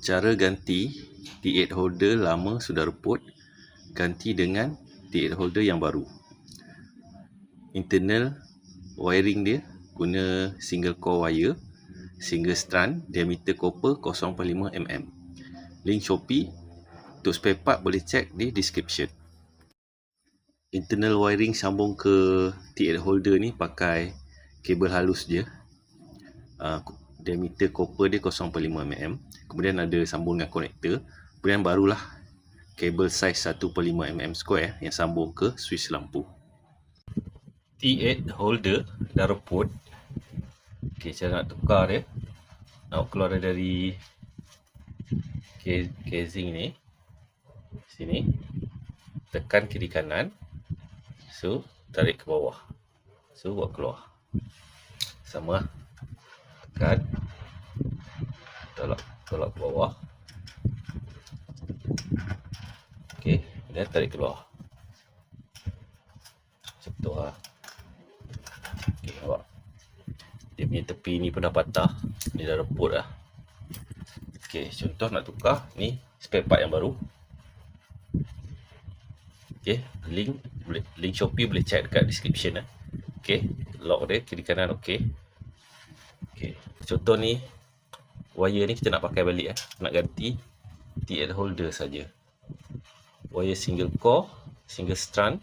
Cara ganti T8 holder lama sudah reput, ganti dengan T8 holder yang baru. Internal wiring dia guna single core wire, single strand, diameter copper 0.5 mm. Link Shopee untuk spare part boleh cek di description. Internal wiring sambung ke T8 holder ni pakai kabel halus je. Diameter copper dia 0.5 mm. Kemudian ada sambung dengan konektor. Kemudian barulah kabel saiz 1.5 mm square yang sambung ke switch lampu. T8 holder dah reput. Okey, cara nak tukar dia, nak keluar dari casing ni, sini, tekan kiri kanan, so tarik ke bawah, so buat keluar. Sama, tekan, tolak ke bawah. Okey, dan tarik keluar. Contoh lah. Okey, nampak? Dia punya tepi ni pun dah patah. Ni dah reput dah. Okey, contoh nak tukar. Ni spare part yang baru. Okey, link Shopee boleh check dekat description lah. Okey, lock dia kiri kanan okey. Okey, contoh ni wire ni kita nak pakai balik nak ganti T8 holder saja. Wire single core, single strand.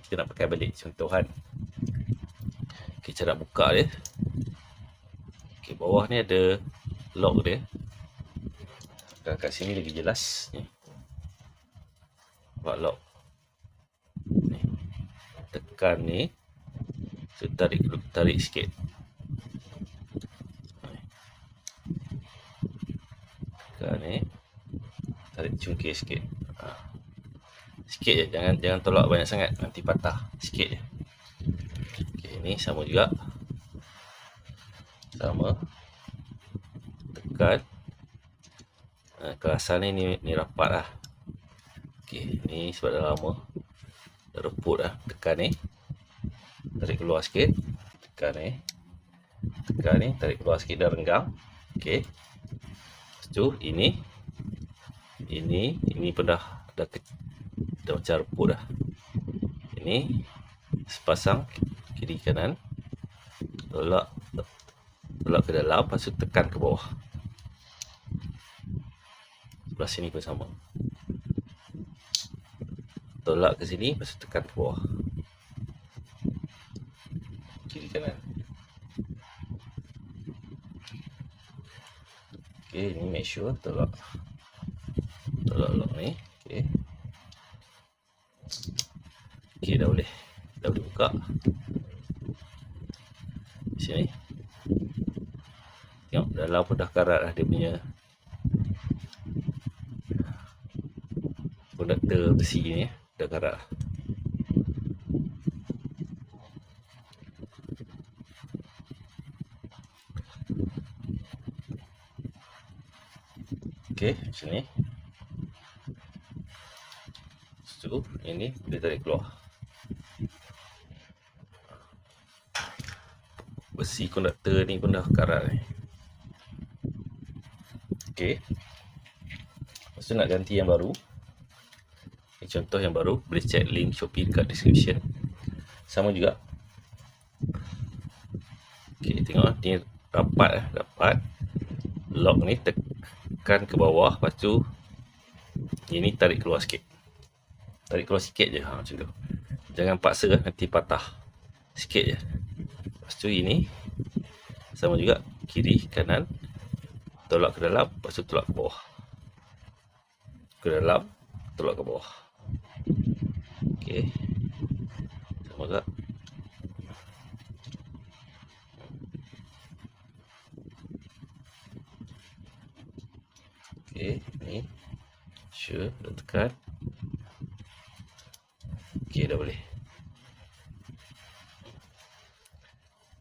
Kita nak pakai balik contohan. Okey, cara buka dia. Okey, bawah ni ada lock dia. Kat sini lagi jelas ni. Buat lock. Ni. Tekan ni. So, tarik sikit. Tekan ni. Tarik cungkir sikit. Sikit je, jangan tolak banyak sangat, nanti patah. Sikit je. Okey, ni sama juga. Sama. Tekan. Kerasan ni rapat lah. Okey, ni sebab dah lama. Dah reput lah. Tekan ni. Tarik keluar sikit. Tekan ni. Tekan ni, tarik keluar sikit, dah renggang. Okey. Lepas tu, ini pun dah macam reput dah. Ini sepasang kiri kanan, tolak ke dalam, lepas tu tekan ke bawah. Sebelah sini pun sama, tolak ke sini, lepas tu tekan ke bawah, kiri kanan. Okey, ni make sure tolak lock ni. Okey, dah boleh buka. Sini. Tengok dalam pun dah karat dah dia punya konduktor besi ni, dah karat. Okey, macam ni. So, ini boleh tarik keluar. Besi konduktor ni pun dah karat ni. Okey. Lepas tu nak ganti yang baru. Ini contoh yang baru, boleh check link Shopee dekat description. Sama juga. Okey, tengok ni rapat. Lock ni tekan ke bawah, lepas tu ini tarik keluar sikit. Tarik keluar sikit je, macam tu. Jangan paksa, nanti patah. Sikit je. Lepas tu ini sama juga, kiri kanan, tolak ke dalam, lepas tu tolak ke bawah. Ke dalam, tolak ke bawah. Okey. Sama juga. Okey, ni. Sure, dah tekan. Okey, dah boleh.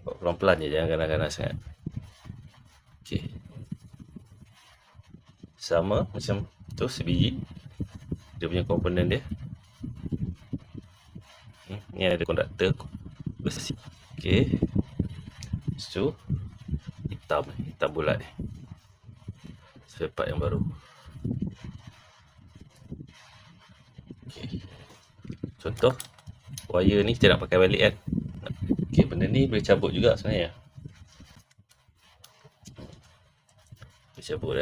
Buat pelan-pelan je, jangan ganas-ganas sangat. Okey. Sama macam tu sebiji. Dia punya komponen dia. Ni ada konduktor besi. Okey. Lepas tu hitam bulat ni. spare part yang baru. Okay. Contoh wire ni kita nak pakai balik kan. Okay, benda ni boleh cabut juga sebenarnya. Boleh cabut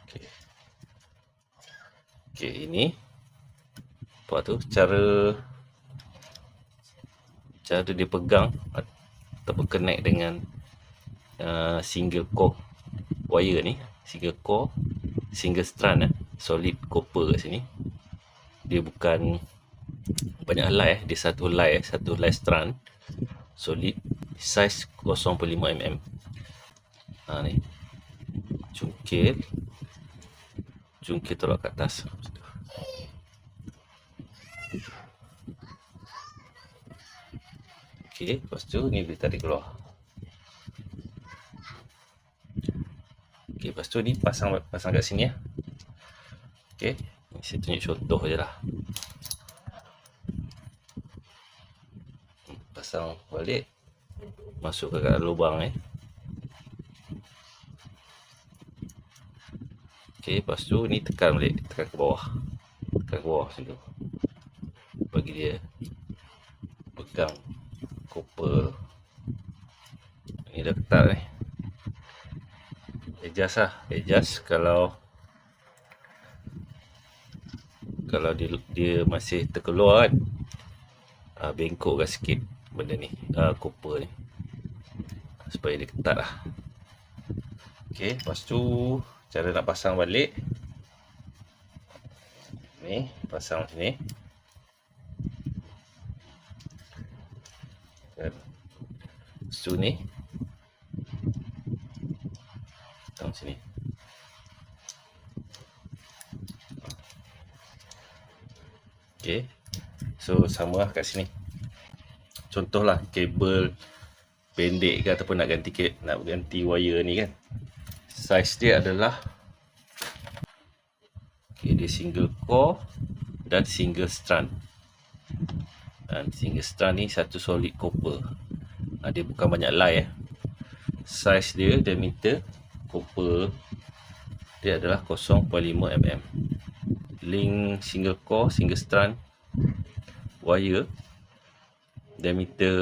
Okay. Okay, ini apa tu cara dia pegang ataupun connect dengan single core wire ni, single core, single strand solid copper kat sini. Dia bukan banyak helai dia satu helai strand solid size 0.5 mm. Ni cungkil tolak kat atas. Okay, lepas tu ni boleh tarik keluar. Okay, lepas tu ni pasang kat sini ya. Okay, ni saya tunjuk contoh je lah. Pasang balik, masuk ke lubang Okay, lepas tu ni tekan balik, tekan ke bawah macam tu, bagi dia pegang copper. Ni dah ketat adjust kalau dia masih terkeluar kan, bengkokkan sikit benda ni, copper ni, supaya dia ketat lah. Okay, lepas tu cara nak pasang balik ni, pasang macam ni. Lepas tu ni pasang sini. Okay, so sama lah kat sini. Contohlah kabel pendek ke ataupun nak ganti wire ni kan, size dia adalah dia single core dan single strand. Dan single strand ni satu solid copper. Dia bukan banyak helai Size dia diameter copper dia adalah 0.5 mm. Link single core, single strand wire, diameter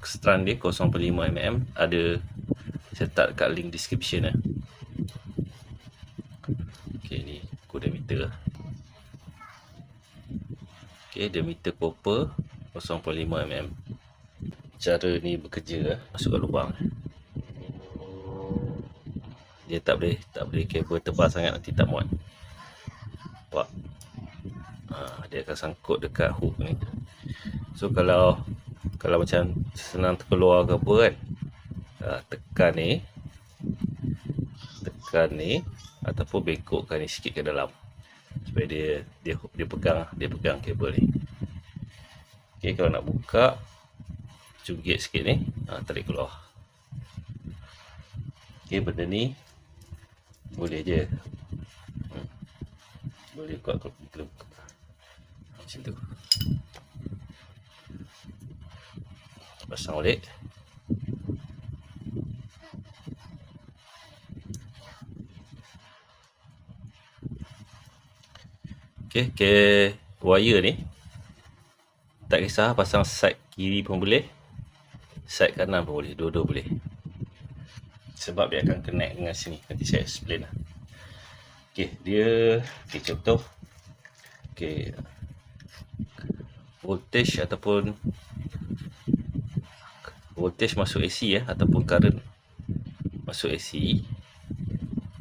strand dia 0.5 mm. Ada saya letak kat link description Okay, ni kod diameter. Okay, diameter copper 0.5 mm. Cara ni bekerja masuk ke lubang. Dia tak boleh kabel tebal sangat, nanti tak muat. Nampak? Dia akan sangkut dekat hook ni. So kalau macam senang terkeluar ke apa kan, tekan ni ataupun bengkokkan ni sikit ke dalam supaya dia pegang kabel ni. Okay, kalau nak buka, cungkit sikit ni, tarik keluar. Okay, benda ni boleh je, boleh buka macam tu. Pasang balik. Okay, wire ni tak kisah pasang side kiri pun boleh, side kanan pun boleh, dua-dua boleh, sebab dia akan connect dengan sini. Nanti saya explain lah. Okay, contoh voltage ataupun voltage masuk AC ataupun current masuk AC.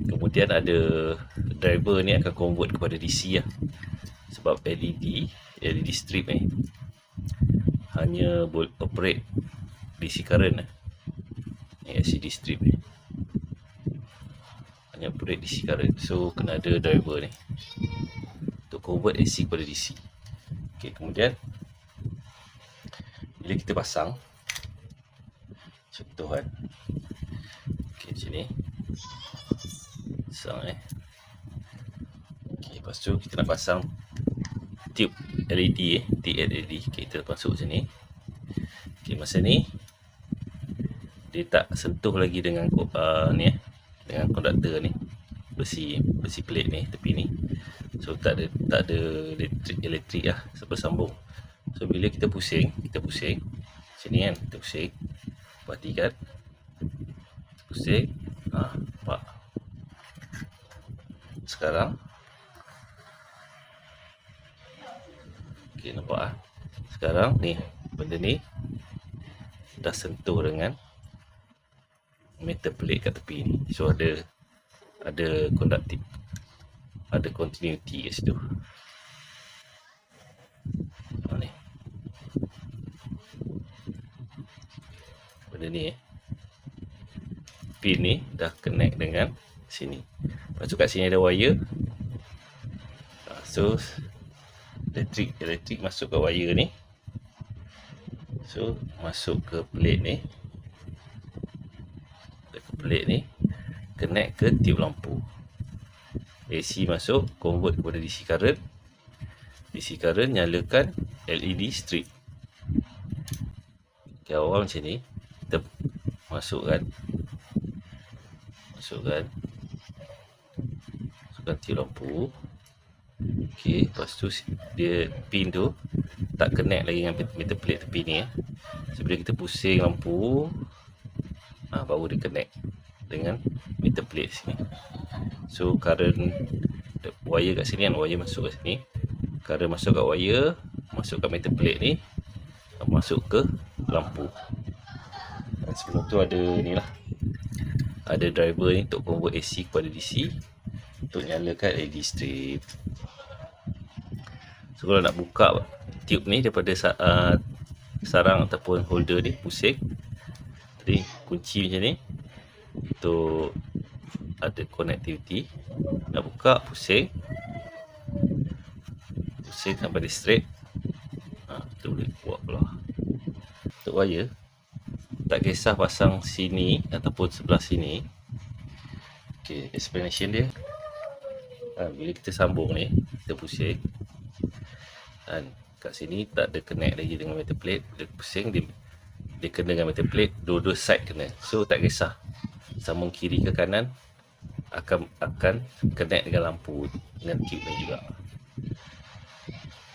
Kemudian ada driver ni akan convert kepada DC sebab LED strip ni hanya boleh operate DC current ni, LCD strip ni hanya operate DC current. So kena ada driver ni untuk convert AC kepada DC. Okay, kemudian bila kita pasang, contoh kan, okay, macam ni pasang okay, lepas tu kita nak pasang tube LED tube LED. Okay, kita masuk macam ni. Okay, masa ni dia tak sentuh lagi dengan ni dengan konduktor ni, besi plate ni, tepi ni. So tak ada elektrik lah bersambung. So bila kita pusing sini kan, kita pusing, perhatikan pusing, nampak sekarang. Okey, nampak sekarang ni benda ni dah sentuh dengan metal plate kat tepi ni. So ada konduktif, ada continuity kat situ. Ni benda ni pin ni dah connect dengan sini. Lepas tu kat sini ada wire. So elektrik masuk ke wire ni. So masuk ke plate ni. Connect ke tiub lampu. AC masuk, convert kepada DC current. DC current nyalakan LED strip. Okay, awal macam ni. Kita masukkan tiub lampu. Okey, lepas tu dia pin tu tak connect lagi dengan metal plate tepi ni. So bila kita pusing lampu, baru dia connect dengan metal plate sini. So current wire kat sini kan, wire masuk kat sini, current masuk kat wire, masuk kat metal plate ni, masuk ke lampu. Dan sebelum tu ada ni lah, ada driver ni untuk convert AC kepada DC, untuk nyalakan LED strip. So kalau nak buka tube ni daripada sarang ataupun holder ni, pusing, jadi kunci macam ni untuk ada connectivity. Nak buka, pusing sampai dia straight, kita boleh buat keluar. Untuk wire, tak kisah pasang sini ataupun sebelah sini. Okay, explanation dia, bila kita sambung ni, kita pusing, dan kat sini tak ada connect lagi dengan metal plate. Bila pusing, dia kena dengan metal plate, dua-dua side kena. So tak kisah sambung kiri ke kanan, akan connect dengan lampu, dengan tube ni juga.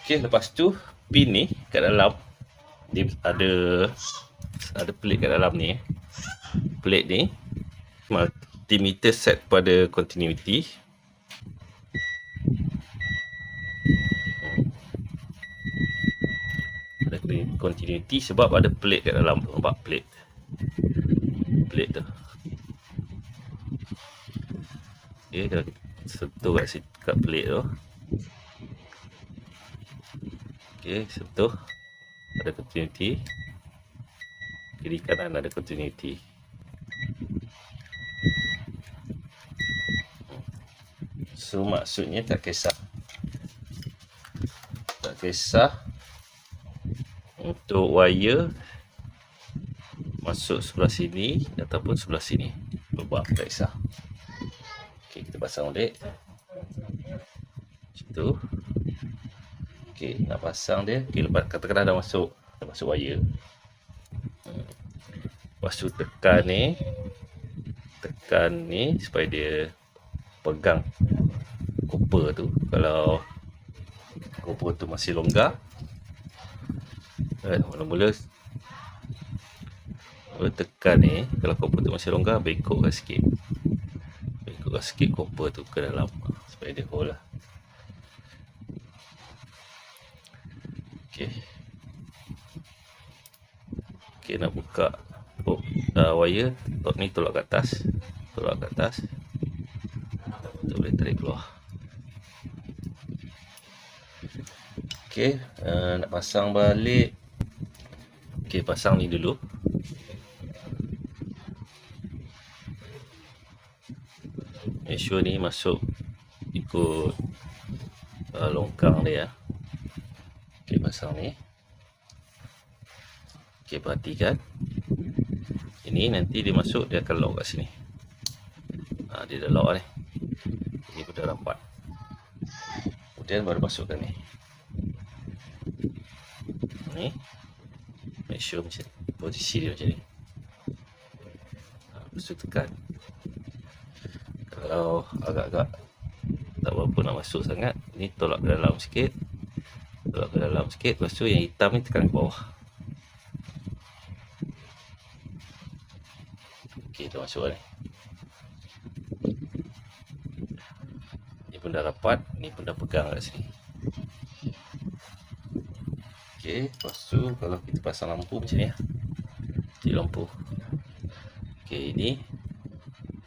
Okey, lepas tu pin ni kat dalam dia ada plate kat dalam ni. Plate ni multimeter set pada continuity. Ada continuity sebab ada plate kat dalam. Nampak plate tu. Okay, kalau kita sentuh kat plate tu, okay, sentuh, ada continuity, kiri kanan ada continuity. So maksudnya tak kisah untuk wire masuk sebelah sini ataupun sebelah sini, berubah, tak kisah. Okay, kita pasang balik situ. Okay, nak pasang dia, okay, lepas katakanlah dah masuk wire. Lepas tu tekan ni supaya dia pegang copper tu. Kalau copper tu masih longgar, mula-mula tekan ni. Kalau copper tu masih longgar, bengkokkan sikit copper tu ke dalam supaya dia hold lah. Okay, nak buka wire ni, tolak ke atas, kita boleh tarik keluar. Okay, nak pasang balik. Okay, pasang ni dulu. Make sure ni masuk ikut longkang dia. Okay, pasang ni. Okay, perhatikan. Ini nanti dia masuk, dia akan lock kat sini. Dia dah lock ni. Ini pun dah rapat. Kemudian baru masukkan ni. Make sure macam ni, posisi dia macam ni. lepas tu tekan. Kalau agak-agak tak berapa nak masuk sangat, ni tolak ke dalam sikit, lepas tu yang hitam ni tekan ke bawah. Ok, dah masuk ni. Ni pun dah rapat, ni pun dah pegang kat sini. Ok, lepas tu kalau kita pasang lampu macam ni lah, cik lampu. Ok, ni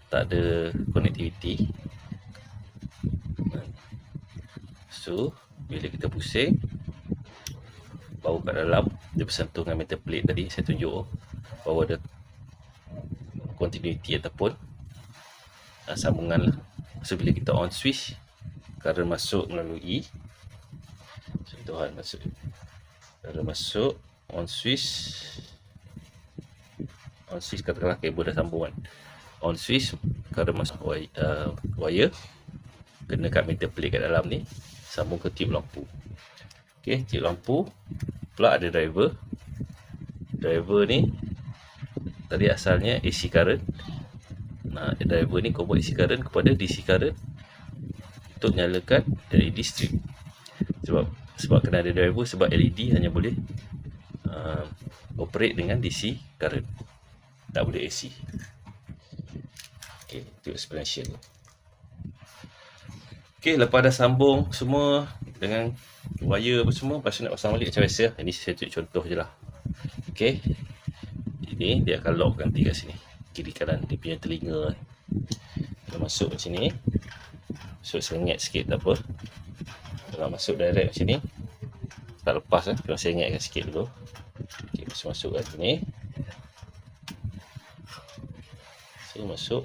tak ada connectivity. So bila kita pusing, baru kat dalam dia bersentuh dengan metal plate tadi saya tunjuk, baru ada continuity ataupun sambungan lah. So bila kita on switch, current masuk melalui sentuhan, current masuk, on switch katakanlah kabel dah sambung kan, on switch current masuk wire kena kat metal plate kat dalam ni, sambung ke tube lampu. Ok, tube lampu pula ada driver ni tadi asalnya AC current. Nah, driver ni convert AC current kepada DC current untuk nyalakan LED strip. Sebab kena ada driver, sebab LED hanya boleh operate dengan DC current, tak boleh AC. Ok, itu explanation. Ok, lepas dah sambung semua dengan wire apa semua, lepas tu nak pasang balik macam biasa. Ini saya tunjuk contoh je lah. Ok, ini dia akan lock nanti kat sini, kiri kanan dia punya telinga. Dia masuk macam ni, masuk sengit sikit tak apa. Kalau masuk direct macam ni tak lepas lah, kena sengitkan sikit dulu. Ok, masuk kat sini. So masuk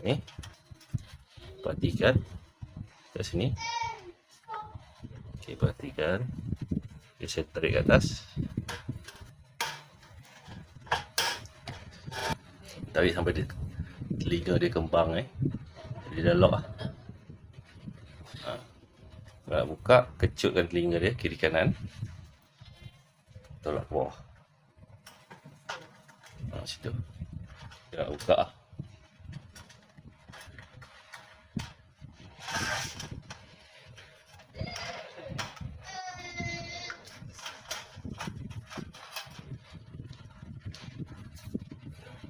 ni, perhatikan kat sini. Ok, perhatikan. Okay, saya tarik ke atas, tarik sampai dia telinga dia kembang dia dah lock lah. Nak buka, kecutkan telinga dia kiri kanan, tolak ke bawah. Situ dia nak buka lah.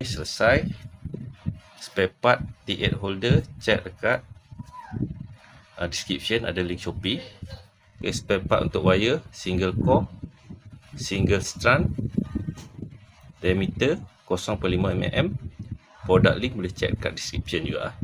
Selesai. Spare part T8 holder, check dekat description, ada link Shopee. Okay, spare part untuk wire, single core, single strand, diameter 0.5 mm. Product link boleh check dekat description juga.